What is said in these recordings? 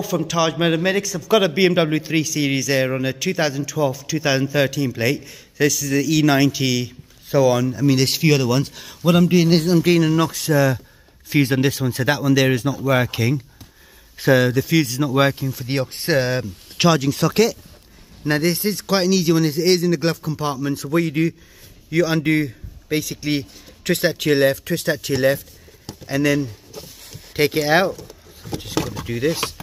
Joe from Tajmotormedics. I've got a BMW 3 Series there on a 2012-2013 plate. This is the E90, so on. I mean, there's a few other ones. What I'm doing is I'm doing a NOx fuse on this one, so that one there is not working. So the fuse is not working for the charging socket. Now this is quite an easy one. It is in the glove compartment. So what you do, you undo, basically twist that to your left, twist that to your left, and then take it out. I'm just going to do this.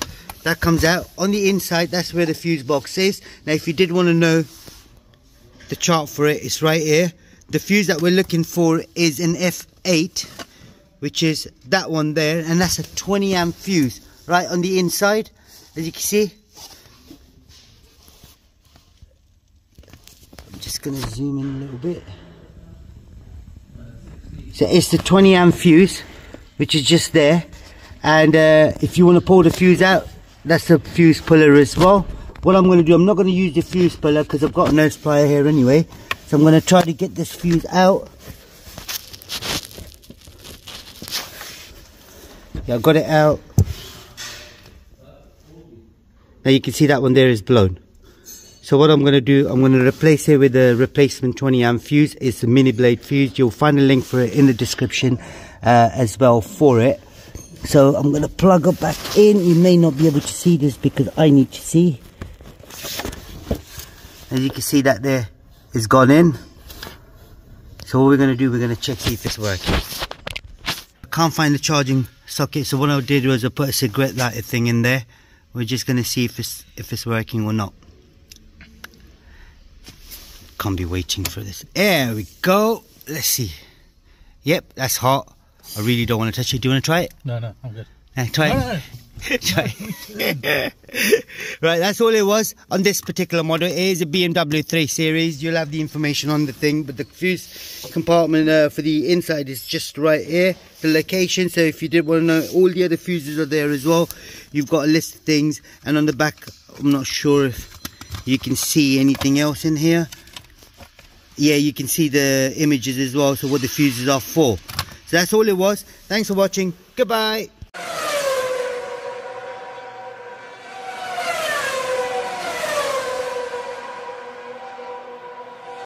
That comes out. On the inside, that's where the fuse box is. Now if you did want to know the chart for it, it's right here. The fuse that we're looking for is an F8, which is that one there, and that's a 20 amp fuse right on the inside, as you can see. I'm just going to zoom in a little bit. So it's the 20 amp fuse, which is just there. And if you want to pull the fuse out, that's the fuse puller as well. What I'm going to do, I'm not going to use the fuse puller because I've got a nose plier here anyway. So I'm going to try to get this fuse out. Yeah, I got it out. Now you can see that one there is blown. So what I'm going to do, I'm going to replace it with a replacement 20 amp fuse. It's a mini blade fuse. You'll find a link for it in the description as well for it. So I'm going to plug it back in. You may not be able to see this because I need to see. As you can see, that there is gone in. So what we're going to do, we're going to check, see if it's working. I can't find the charging socket, so what I did was I put a cigarette lighter thing in there. We're just going to see if it's working or not. Can't be waiting for this. There we go. Let's see. Yep, that's hot. I really don't want to touch it. Do you want to try it? No, I'm good. Try it. Try it. Right, that's all it was on this particular model. It is a BMW 3 Series. You'll have the information on the thing, but the fuse compartment for the inside is just right here, the location. So if you did want to know, all the other fuses are there as well. You've got a list of things, and on the back, I'm not sure if you can see anything else in here. Yeah, you can see the images as well, so what the fuses are for. So that's all it was. Thanks for watching. Goodbye.